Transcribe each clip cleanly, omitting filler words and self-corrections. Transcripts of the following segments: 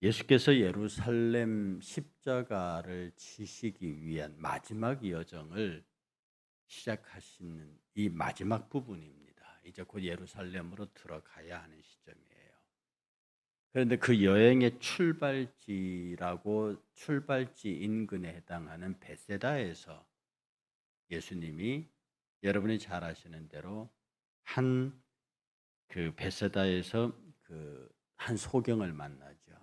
예수께서 예루살렘 십자가를 지시기 위한 마지막 여정을 시작하시는 이 마지막 부분입니다. 이제 곧 예루살렘으로 들어가야 하는 시점이에요. 그런데 그 여행의 출발지 인근에 해당하는 베세다에서 예수님이 여러분이 잘 아시는 대로 한 베세다에서 한 소경을 만나죠.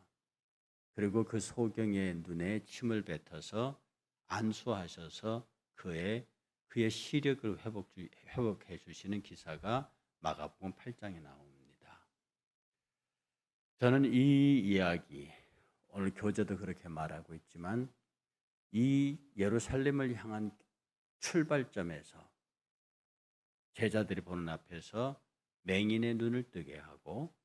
그리고 그 소경의 눈에 침을 뱉어서 안수하셔서 그의 시력을 회복해 주시는 기사가 마가복음 8장에 나옵니다. 저는 이 이야기, 오늘 교재도 그렇게 말하고 있지만 이 예루살렘을 향한 출발점에서 제자들이 보는 앞에서 맹인의 눈을 뜨게 하고,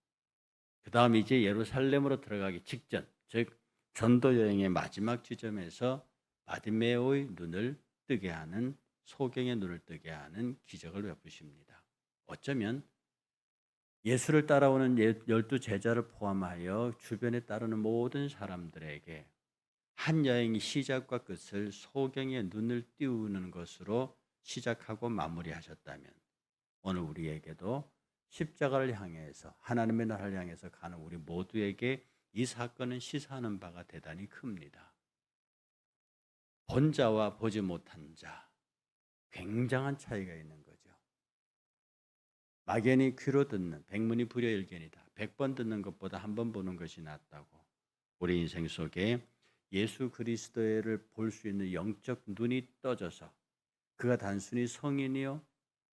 그다음 이제 예루살렘으로 들어가기 직전, 즉 전도 여행의 마지막 지점에서 바디메오의 눈을 뜨게 하는, 소경의 눈을 뜨게 하는 기적을 베푸십니다. 어쩌면 예수를 따라오는 12 제자를 포함하여 주변에 따르는 모든 사람들에게 한 여행의 시작과 끝을 소경의 눈을 띄우는 것으로 시작하고 마무리하셨다면, 오늘 우리에게도 십자가를 향해서, 하나님의 나라를 향해서 가는 우리 모두에게 이 사건은 시사하는 바가 대단히 큽니다. 본 자와 보지 못한 자, 굉장한 차이가 있는 거죠. 막연히 귀로 듣는, 백문이 불여일견이다. 100번 듣는 것보다 한 번 보는 것이 낫다고. 우리 인생 속에 예수 그리스도를 볼 수 있는 영적 눈이 떠져서 그가 단순히 성인이요,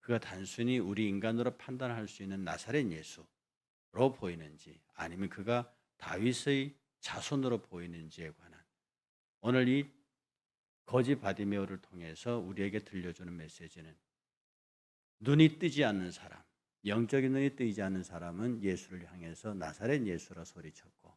그가 단순히 우리 인간으로 판단할 수 있는 나사렛 예수로 보이는지, 아니면 그가 다윗의 자손으로 보이는지에 관한, 오늘 이 거지 바디메오를 통해서 우리에게 들려주는 메시지는, 눈이 뜨지 않는 사람, 영적인 눈이 뜨이지 않는 사람은 예수를 향해서 나사렛 예수라 소리쳤고,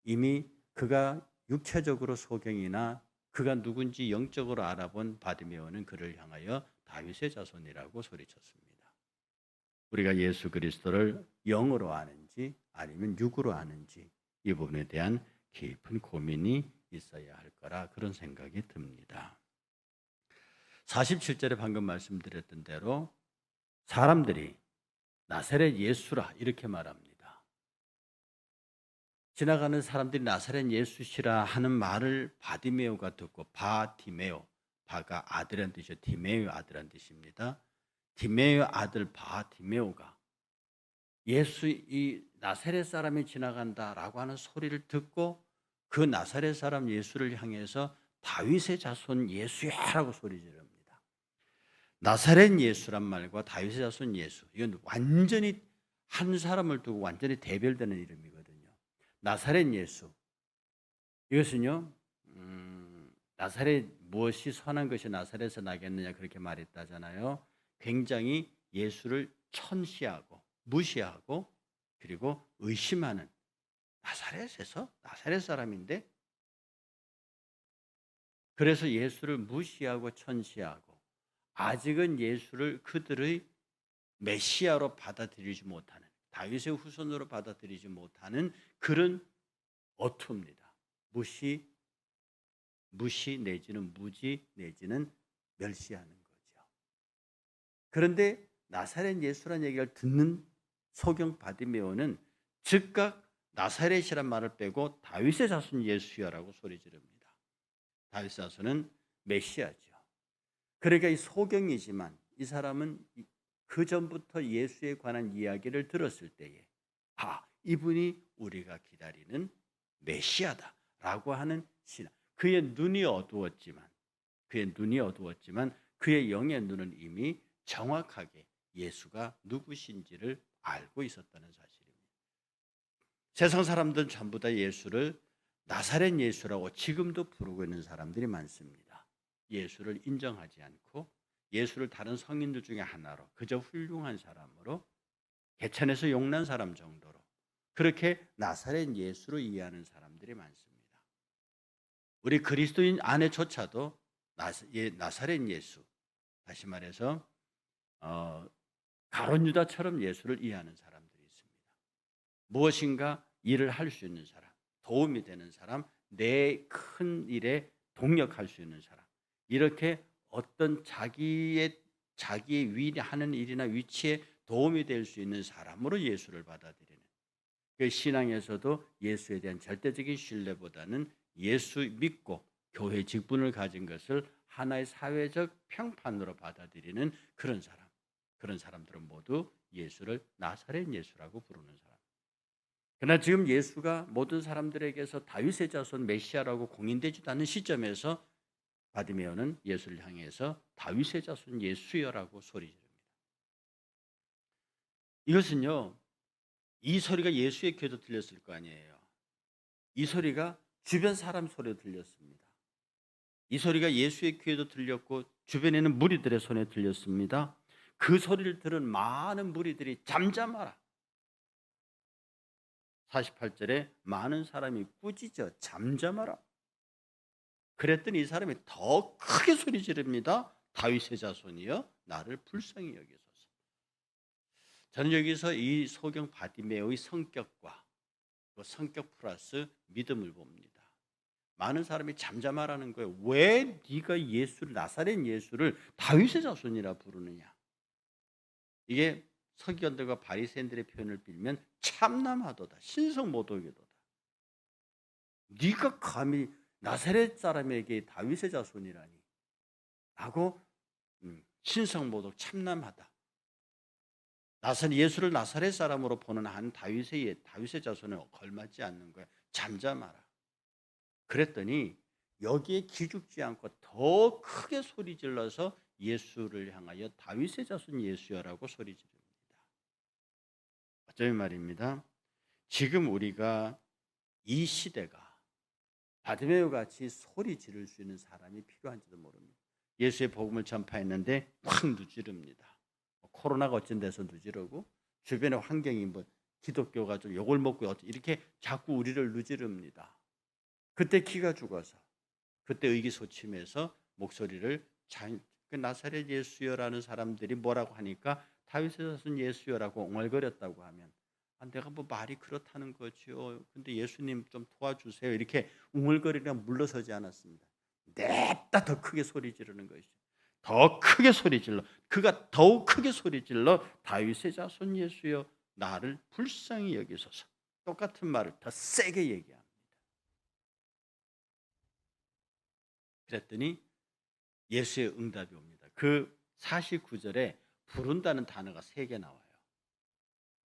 이미 그가 육체적으로 소경이나 그가 누군지 영적으로 알아본 바디메오는 그를 향하여 다윗의 자손이라고 소리쳤습니다. 우리가 예수 그리스도를 영으로 아는지 아니면 육으로 아는지, 이 부분에 대한 깊은 고민이 있어야 할 거라, 그런 생각이 듭니다. 47절에 방금 말씀드렸던 대로 사람들이 나사렛 예수라 이렇게 말합니다. 지나가는 사람들이 나사렛 예수시라 하는 말을 바디메오가 듣고, 바디메오, 바가 아들이란 뜻이요, 디메오 아들이란 뜻입니다. 디메오 아들 바디메오가 예수, 이 나사렛 사람이 지나간다라고 하는 소리를 듣고 그 나사렛 사람 예수를 향해서 다윗의 자손 예수야라고 소리 지릅니다. 나사렛 예수란 말과 다윗의 자손 예수, 이건 완전히 한 사람을 두고 완전히 대별되는 이름이거든요. 나사렛 예수, 이것은요, 나사렛, 무엇이 선한 것이 나사렛에서 나겠느냐, 그렇게 말했다잖아요. 굉장히 예수를 천시하고 무시하고 그리고 의심하는, 나사렛에서, 나사렛 사람인데, 그래서 예수를 무시하고 천시하고 아직은 예수를 그들의 메시아로 받아들이지 못하는, 다윗의 후손으로 받아들이지 못하는 그런 어투입니다. 무시 내지는 무지 내지는 멸시하는 거죠. 그런데 나사렛 예수라는 얘기를 듣는 소경 바디메오는 즉각 나사렛이란 말을 빼고 다윗의 자손 예수야라고 소리 지릅니다. 다윗의 자손은 메시아죠. 그러니까 이 소경이지만 이 사람은 그 전부터 예수에 관한 이야기를 들었을 때에, 이분이 우리가 기다리는 메시아다라고 하는 신앙. 그의 눈이 어두웠지만 그의 영의 눈은 이미 정확하게 예수가 누구신지를 알고 있었다는 사실입니다. 세상 사람들은 전부 다 예수를 나사렛 예수라고 지금도 부르고 있는 사람들이 많습니다. 예수를 인정하지 않고 예수를 다른 성인들 중에 하나로, 그저 훌륭한 사람으로, 개천에서 용난 사람 정도로 그렇게 나사렛 예수로 이해하는 사람들이 많습니다. 우리 그리스도인 안에조차도 나사렛 예수, 다시 말해서 가룟 유다처럼 예수를 이해하는 사람들이 있습니다. 무엇인가 일을 할 수 있는 사람, 도움이 되는 사람, 내 큰 일에 동력할 수 있는 사람. 이렇게 어떤 자기의 하는 일이나 위치에 도움이 될 수 있는 사람으로 예수를 받아들이는. 그 신앙에서도 예수에 대한 절대적인 신뢰보다는 예수 믿고 교회 직분을 가진 것을 하나의 사회적 평판으로 받아들이는 그런 사람. 그런 사람들은 모두 예수를 나사렛 예수라고 부르는 사람. 그러나 지금 예수가 모든 사람들에게서 다윗의 자손 메시아라고 공인되지도 않는 시점에서 바디메오는 예수를 향해서 다윗의 자손 예수여라고 소리 지릅니다. 이것은요, 이 소리가 예수의 귀에도 들렸을 거 아니에요. 이 소리가 주변 사람 소리도 들렸습니다. 이 소리가 예수의 귀에도 들렸고 주변에는 무리들의 손에 들렸습니다. 그 소리를 들은 많은 무리들이 잠잠하라. 48절에 많은 사람이 꾸짖어 잠잠하라. 그랬더니 이 사람이 더 크게 소리 지릅니다. 다윗의 자손이여 나를 불쌍히 여기소서. 저는 여기서 이 소경 바디메오의 성격과 그 성격 플러스 믿음을 봅니다. 많은 사람이 잠잠하라는 거예요. 왜 네가 예수를 나사렛 예수를 다윗의 자손이라 부르느냐. 이게 서기관들과 바리새인들의 표현을 빌면 참남하도다. 신성모독이도다. 네가 감히 나사렛 사람에게 다윗의 자손이라니 하고 신성모독 참남하다. 예수를 나사렛 사람으로 보는 한 다윗의 자손에 걸맞지 않는 거야. 잠잠하라. 그랬더니 여기에 기죽지 않고 더 크게 소리 질러서 예수를 향하여 다윗의 자손 예수여라고 소리 지릅니다. 어쩌면 말입니다. 지금 우리가 이 시대가 바디메오 같이 소리 지를 수 있는 사람이 필요한지도 모릅니다. 예수의 복음을 전파했는데 확 누지릅니다. 코로나가 어쩐 데서 누지르고 주변의 환경이 뭐 기독교가 좀 욕을 먹고 이렇게 자꾸 우리를 누지릅니다. 그때 기가 죽어서 그때 의기소침해서 목소리를 그 나사렛 예수여라는 사람들이 뭐라고 하니까 다윗의 자손 예수여라고 옹알거렸다고 하면 내가 뭐 말이 그렇다는 거죠. 근데 예수님 좀 도와주세요. 이렇게 웅얼거리며 물러서지 않았습니다. 냅다 더 크게 소리 지르는 것이죠. 더 크게 소리 질러. 그가 더욱 크게 소리 질러 다윗의 자손 예수여 나를 불쌍히 여기소서. 똑같은 말을 더 세게 얘기합니다. 그랬더니 예수의 응답이 옵니다. 그 49절에 부른다는 단어가 3개 나와요.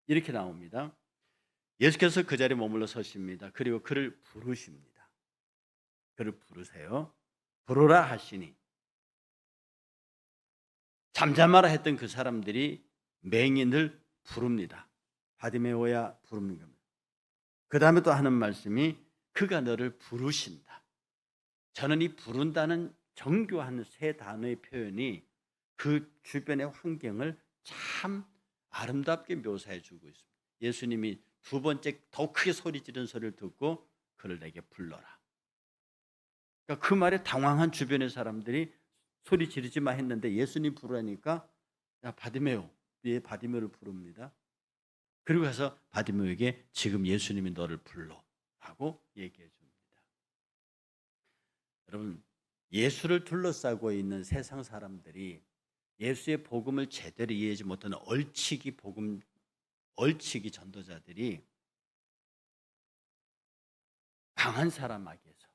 이렇게 나옵니다. 예수께서 그 자리에 머물러 서십니다. 그리고 그를 부르십니다. 그를 부르세요. 부르라 하시니 잠잠하라 했던 그 사람들이 맹인을 부릅니다. 바디메오야 부르는 겁니다. 그 다음에 또 하는 말씀이 그가 너를 부르신다. 저는 이 부른다는 정교한 3 단어의 표현이 그 주변의 환경을 참 아름답게 묘사해 주고 있습니다. 예수님이 2번째 더 크게 소리 지른 소리를 듣고 그를 내게 불러라. 그러니까 그 말에 당황한 주변의 사람들이 소리 지르지 마 했는데 예수님 부르니까 야 바디메오, 얘 바디메오를 부릅니다. 그리고 가서 바디메오에게 지금 예수님이 너를 불러라고 얘기해 줍니다. 여러분 예수를 둘러싸고 있는 세상 사람들이 예수의 복음을 제대로 이해하지 못하는 얼치기 전도자들이 강한 사람 앞에서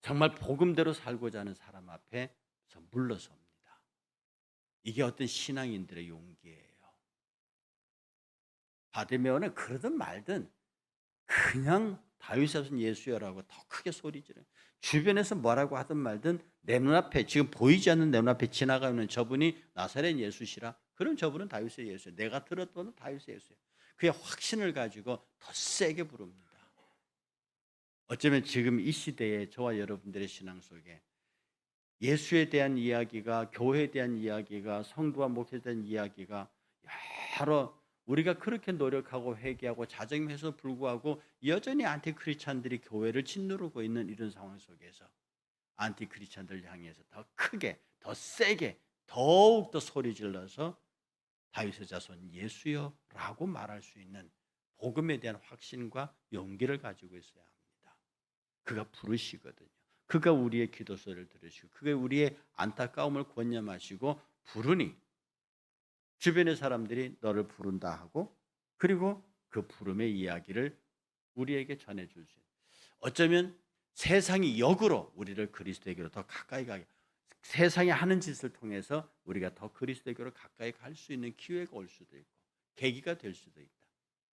정말 복음대로 살고자 하는 사람 앞에서 물러섭니다. 이게 어떤 신앙인들의 용기예요. 바디메오는 그러든 말든 그냥 다윗의 자손 예수여라고 더 크게 소리 지르는, 주변에서 뭐라고 하든 말든 내 눈앞에 지금 보이지 않는 내 눈앞에 지나가는 저분이 나사렛 예수시라. 그럼 저분은 다윗의 예수예요. 내가 들었던 다윗의 예수예요. 그의 확신을 가지고 더 세게 부릅니다. 어쩌면 지금 이 시대에 저와 여러분들의 신앙 속에 예수에 대한 이야기가, 교회에 대한 이야기가, 성도와 목회에 대한 이야기가 여러 우리가 그렇게 노력하고 회개하고 자정해서 불구하고 여전히 안티크리스찬들이 교회를 짓누르고 있는 이런 상황 속에서 안티크리스찬들 향해서 더 크게, 더 세게, 더욱 더 소리 질러서 다윗의 자손 예수여라고 말할 수 있는 복음에 대한 확신과 용기를 가지고 있어야 합니다. 그가 부르시거든요. 그가 우리의 기도소리를 들으시고 그가 우리의 안타까움을 권념하시고 부르니 주변의 사람들이 너를 부른다 하고 그리고 그 부름의 이야기를 우리에게 전해줄 수 있는, 어쩌면 세상이 역으로 우리를 그리스도에게로 더 가까이 가게, 세상이 하는 짓을 통해서 우리가 더 그리스도에게로 가까이 갈 수 있는 기회가 올 수도 있고 계기가 될 수도 있다.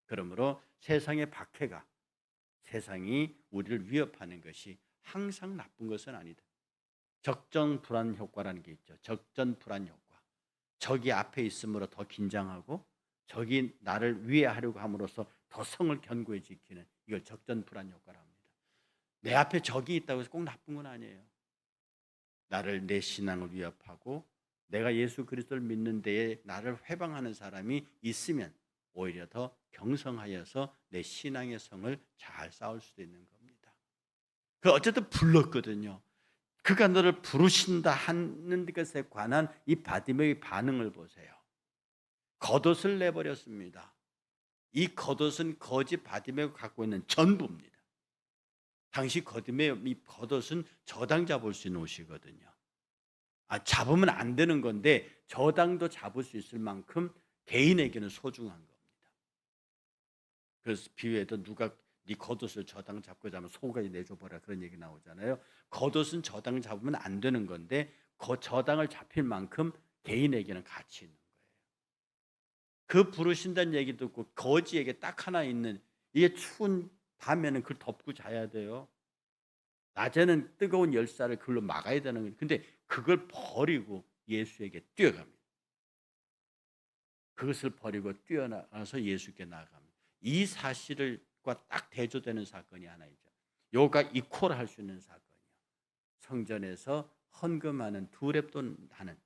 그러므로 세상의 박해가 세상이 우리를 위협하는 것이 항상 나쁜 것은 아니다. 적정 불안 효과라는 게 있죠. 적전 불안 효과. 적이 앞에 있으므로 더 긴장하고 적이 나를 위해하려고 함으로써 더 성을 견고히 지키는, 이걸 적전 불안 효과라 합니다. 내 앞에 적이 있다고 해서 꼭 나쁜 건 아니에요. 나를, 내 신앙을 위협하고 내가 예수 그리스도를 믿는 데에 나를 회방하는 사람이 있으면 오히려 더 경성하여서 내 신앙의 성을 잘 쌓을 수도 있는 겁니다. 그 어쨌든 불렀거든요. 그가 너를 부르신다 하는 것에 관한 이 바디메의 반응을 보세요. 겉옷을 내버렸습니다. 이 겉옷은 거지 바디메가 갖고 있는 전부입니다. 당시 바디메 이 겉옷은 저당 잡을 수 있는 옷이거든요. 잡으면 안 되는 건데 저당도 잡을 수 있을 만큼 개인에게는 소중한 겁니다. 그래서 비유에도 누가 네 겉옷을 저당 잡고 자면 소고기 내줘버려, 그런 얘기 나오잖아요. 겉옷은 저당을 잡으면 안 되는 건데 그 저당을 잡힐 만큼 개인에게는 가치 있는 거예요. 그 부르신다는 얘기 듣고 거지에게 딱 하나 있는, 이게 추운 밤에는 그걸 덮고 자야 돼요. 낮에는 뜨거운 열사를 그걸로 막아야 되는 거예요. 근데 그걸 버리고 예수에게 뛰어갑니다. 그것을 버리고 뛰어나가서 예수께 나아갑니다. 이 사실과 딱 대조되는 사건이 하나 있죠. 요가 이퀄할 수 있는 사건이요. 성전에서 헌금하는 두렙돈 하는,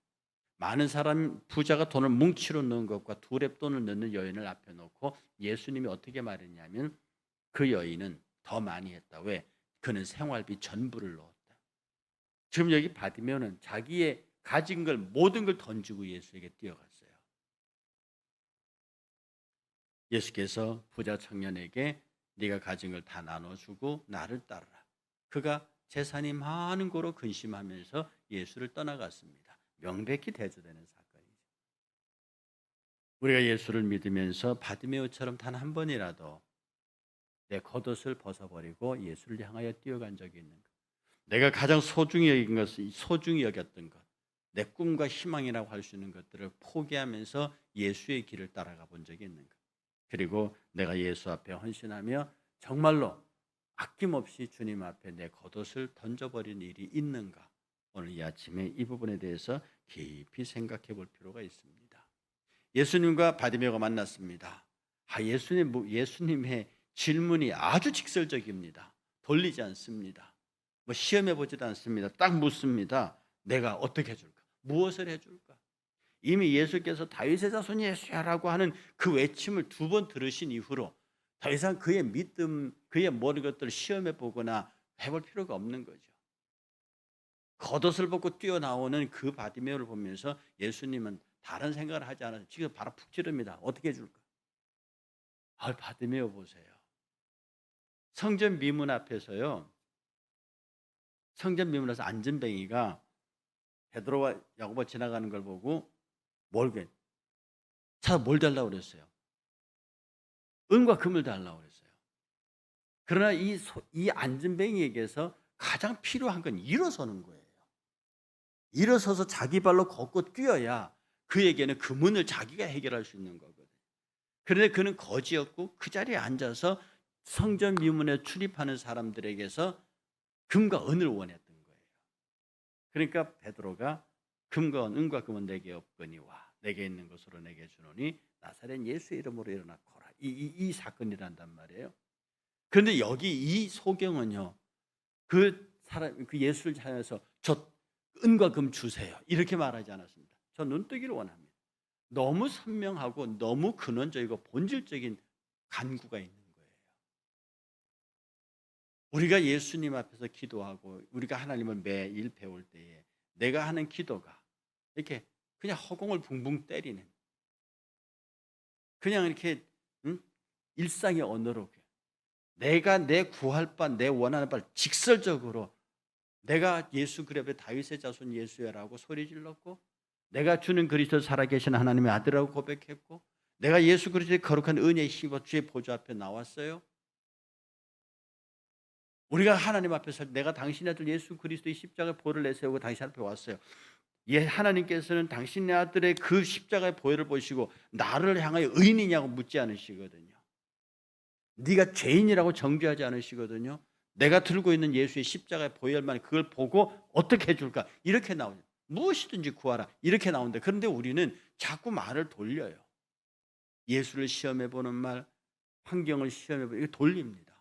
많은 사람 부자가 돈을 뭉치로 넣은 것과 두렙돈을 넣는 여인을 앞에 놓고 예수님이 어떻게 말했냐면 그 여인은 더 많이 했다. 왜? 그는 생활비 전부를 넣었다. 지금 여기 바디메오는 자기의 가진 걸 모든 걸 던지고 예수에게 뛰어갔어요. 예수께서 부자 청년에게 네가 가진 걸 다 나눠주고 나를 따르라. 그가 재산이 많은 거로 근심하면서 예수를 떠나갔습니다. 명백히 대조되는 사건이죠. 우리가 예수를 믿으면서 바디메오처럼 단 한 번이라도 내 겉옷을 벗어버리고 예수를 향하여 뛰어간 적이 있는가? 내가 가장 소중히 여긴 것을, 소중히 여겼던 것, 내 꿈과 희망이라고 할 수 있는 것들을 포기하면서 예수의 길을 따라가 본 적이 있는가? 그리고 내가 예수 앞에 헌신하며 정말로 아낌없이 주님 앞에 내 겉옷을 던져버린 일이 있는가? 오늘 이 아침에 이 부분에 대해서 깊이 생각해 볼 필요가 있습니다. 예수님과 바디메오가 만났습니다. 예수님의 질문이 아주 직설적입니다. 돌리지 않습니다. 시험해 보지도 않습니다. 딱 묻습니다. 내가 어떻게 해줄까? 무엇을 해줄까? 이미 예수께서 다윗의 자손 예수야라고 하는 그 외침을 2번 들으신 이후로 더 이상 그의 믿음, 그의 모든 것들을 시험해 보거나 해볼 필요가 없는 거죠. 겉옷을 벗고 뛰어나오는 그 바디메오를 보면서 예수님은 다른 생각을 하지 않아서 지금 바로 푹 찌릅니다. 어떻게 해줄까? 바디메오 보세요. 성전 미문 앞에서요. 성전 미문에서 안전뱅이가 베드로와 야고보 지나가는 걸 보고 뭘 달라고 그랬어요? 은과 금을 달라고 그랬어요. 그러나 이 안전뱅이에게서 가장 필요한 건 일어서는 거예요. 일어서서 자기 발로 걷고 뛰어야 그에게는 그 문을 자기가 해결할 수 있는 거거든요. 그런데 그는 거지였고 그 자리에 앉아서 성전 미문에 출입하는 사람들에게서 금과 은을 원했던 거예요. 그러니까 베드로가 은과 금은 내게 없거니와 내게 있는 것으로 내게 주노니 나사렛 예수의 이름으로 일어나 거라. 이 사건이란단 말이에요. 그런데 여기 이 소경은요, 그 예수를 향해서 저 은과 금 주세요 이렇게 말하지 않았습니다. 저 눈뜨기를 원합니다. 너무 선명하고 너무 근원적이고 본질적인 간구가 있는 거예요. 우리가 예수님 앞에서 기도하고 우리가 하나님을 매일 배울 때에 내가 하는 기도가 이렇게 그냥 허공을 붕붕 때리는, 그냥 이렇게 일상의 언어로 내가 내 구할 바, 내 원하는 바를 직설적으로 내가 예수 그리스도의 다윗의 자손 예수야라고 소리 질렀고, 내가 주는 그리스도 살아계신 하나님의 아들이라고 고백했고, 내가 예수 그리스도의 거룩한 은혜의 힘과 주의 보좌 앞에 나왔어요. 우리가 하나님 앞에서 내가 당신의 아들 예수 그리스도의 십자가의 보혈을 내세우고 당신 앞에 왔어요. 예, 하나님께서는 당신의 아들의 그 십자가의 보혈을 보시고 나를 향하여 의인이냐고 묻지 않으시거든요. 네가 죄인이라고 정죄하지 않으시거든요. 내가 들고 있는 예수의 십자가의 보혈만 그걸 보고 어떻게 해줄까? 이렇게 나오죠. 무엇이든지 구하라. 이렇게 나오는데, 그런데 우리는 자꾸 말을 돌려요. 예수를 시험해보는 말, 환경을 시험해보는, 이거 돌립니다.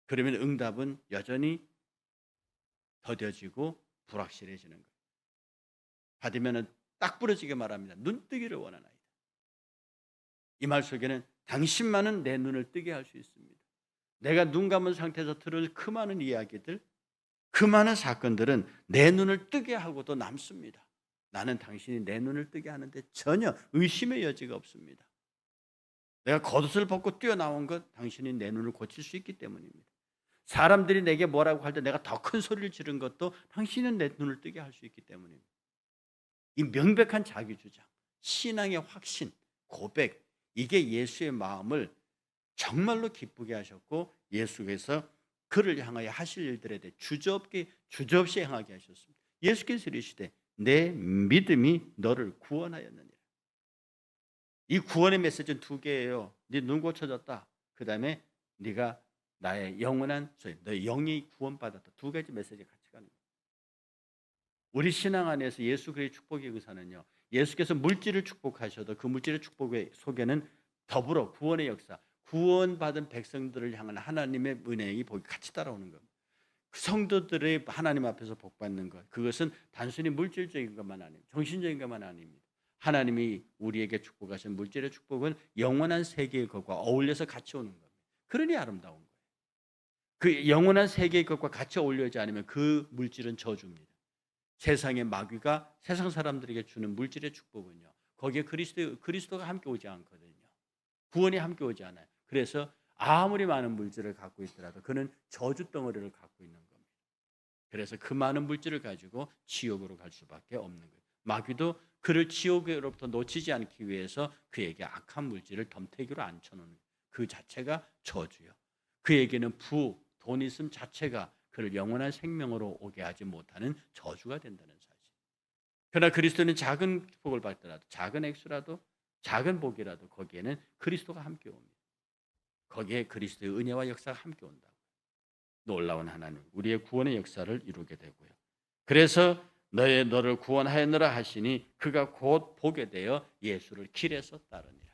그러면 응답은 여전히 더뎌지고 불확실해지는 거예요. 받으면 딱 부러지게 말합니다. 눈뜨기를 원하나이다. 이 말 속에는 당신만은 내 눈을 뜨게 할 수 있습니다. 내가 눈 감은 상태에서 들을 그 많은 이야기들, 그 많은 사건들은 내 눈을 뜨게 하고도 남습니다. 나는 당신이 내 눈을 뜨게 하는데 전혀 의심의 여지가 없습니다. 내가 겉옷을 벗고 뛰어나온 것, 당신이 내 눈을 고칠 수 있기 때문입니다. 사람들이 내게 뭐라고 할 때 내가 더 큰 소리를 지른 것도 당신은 내 눈을 뜨게 할 수 있기 때문입니다. 이 명백한 자기주장, 신앙의 확신, 고백, 이게 예수의 마음을 정말로 기쁘게 하셨고, 예수께서 그를 향하여 하실 일들에 대해 주저없이 행하게 하셨습니다. 예수께서 이르시되 내 믿음이 너를 구원하였느니라. 이 구원의 메시지는 두 개예요. 네 눈 고쳐졌다. 그 다음에 네가 나의 영원한 소유, 너의 영이 구원받았다. 두 가지 메시지가 같이 가는 거예요. 우리 신앙 안에서 예수 그리스도의 축복의 의사는요, 예수께서 물질을 축복하셔도 그 물질의 축복 속에는 더불어 구원의 역사, 구원받은 백성들을 향한 하나님의 은혜의 복이 같이 따라오는 겁니다. 그 성도들의 하나님 앞에서 복받는 것, 그것은 단순히 물질적인 것만 아닙니다. 정신적인 것만 아닙니다. 하나님이 우리에게 축복하신 물질의 축복은 영원한 세계의 것과 어울려서 같이 오는 겁니다. 그러니 아름다운 거예요. 그 영원한 세계의 것과 같이 어울려지 않으면 그 물질은 저주입니다. 세상의 마귀가 세상 사람들에게 주는 물질의 축복은요, 거기에 그리스도가 함께 오지 않거든요. 구원이 함께 오지 않아요. 그래서 아무리 많은 물질을 갖고 있더라도 그는 저주 덩어리를 갖고 있는 겁니다. 그래서 그 많은 물질을 가지고 지옥으로 갈 수밖에 없는 거예요. 마귀도 그를 지옥으로부터 놓치지 않기 위해서 그에게 악한 물질을 덤태기로 앉혀놓는, 그 자체가 저주요. 그에게는 돈 있음 자체가 그를 영원한 생명으로 오게 하지 못하는 저주가 된다는 사실. 그러나 그리스도는 작은 축복을 받더라도, 작은 액수라도, 작은 복이라도 거기에는 그리스도가 함께 옵니다. 거기에 그리스도의 은혜와 역사가 함께 온다고. 놀라운 하나님, 우리의 구원의 역사를 이루게 되고요. 그래서 너를 구원하였느라 하시니 그가 곧 보게 되어 예수를 길에서 따르니라.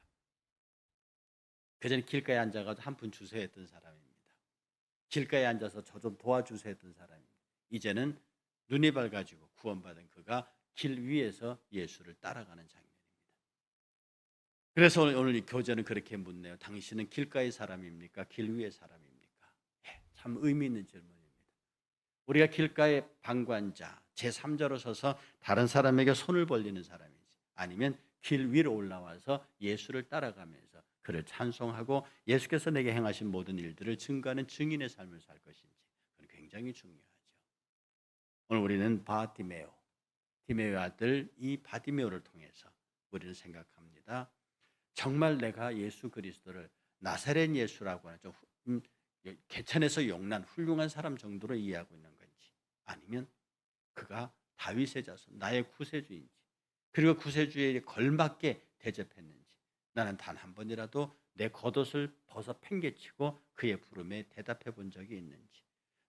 그전에 길가에 앉아가지고 한 푼 주세요 했던 사람입니다. 길가에 앉아서 저 좀 도와주세요 했던 사람입니다. 이제는 눈이 밝아지고 구원받은 그가 길 위에서 예수를 따라가는 장면입니다. 그래서 오늘 이 교재는 그렇게 묻네요. 당신은 길가의 사람입니까? 길 위의 사람입니까? 참 의미 있는 질문입니다. 우리가 길가의 방관자, 제3자로 서서 다른 사람에게 손을 벌리는 사람이지, 아니면 길 위로 올라와서 예수를 따라가면서 그를 찬송하고 예수께서 내게 행하신 모든 일들을 증거하는 증인의 삶을 살 것인지, 그건 굉장히 중요하죠. 오늘 우리는 디메오의 아들 이 바디메오를 통해서 우리는 생각합니다. 정말 내가 예수 그리스도를 나사렛 예수라고 하는 좀 개천에서 용난 훌륭한 사람 정도로 이해하고 있는 건지, 아니면 그가 다윗의 자손, 나의 구세주인지, 그리고 구세주에 걸맞게 대접했는지, 나는 단 한 번이라도 내 겉옷을 벗어 팽개치고 그의 부름에 대답해 본 적이 있는지,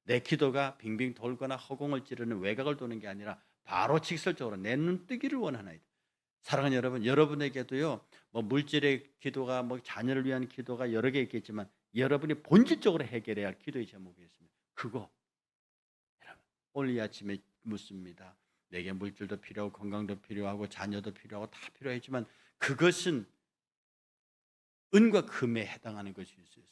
내 기도가 빙빙 돌거나 허공을 찌르는 외곽을 도는 게 아니라 바로 직설적으로 내 눈 뜨기를 원하나이다. 사랑하는 여러분, 여러분에게도요, 물질의 기도가, 자녀를 위한 기도가 여러 개 있겠지만, 여러분이 본질적으로 해결해야 할 기도의 제목이 있습니다. 그거, 여러분, 오늘 이 아침에 묻습니다. 내게 물질도 필요하고 건강도 필요하고 자녀도 필요하고 다 필요하지만 그것은 은과 금에 해당하는 것이 있어요.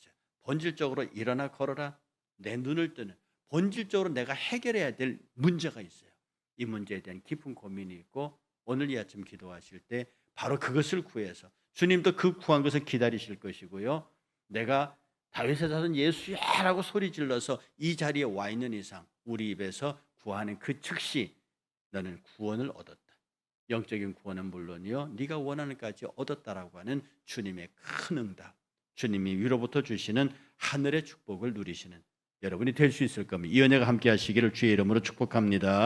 본질적으로 일어나 걸어라, 내 눈을 뜨는, 본질적으로 내가 해결해야 될 문제가 있어요. 이 문제에 대한 깊은 고민이 있고, 오늘 이 아침 기도하실 때 바로 그것을 구해서 주님도 그 구한 것을 기다리실 것이고요. 내가 다윗의 자손 예수야라고 소리 질러서 이 자리에 와 있는 이상 우리 입에서 구하는 그 즉시 너는 구원을 얻었다. 영적인 구원은 물론이요, 네가 원하는 까지 얻었다라고 하는 주님의 큰 응답, 주님이 위로부터 주시는 하늘의 축복을 누리시는 여러분이 될 수 있을 겁니다. 이 은혜가 함께 하시기를 주의 이름으로 축복합니다.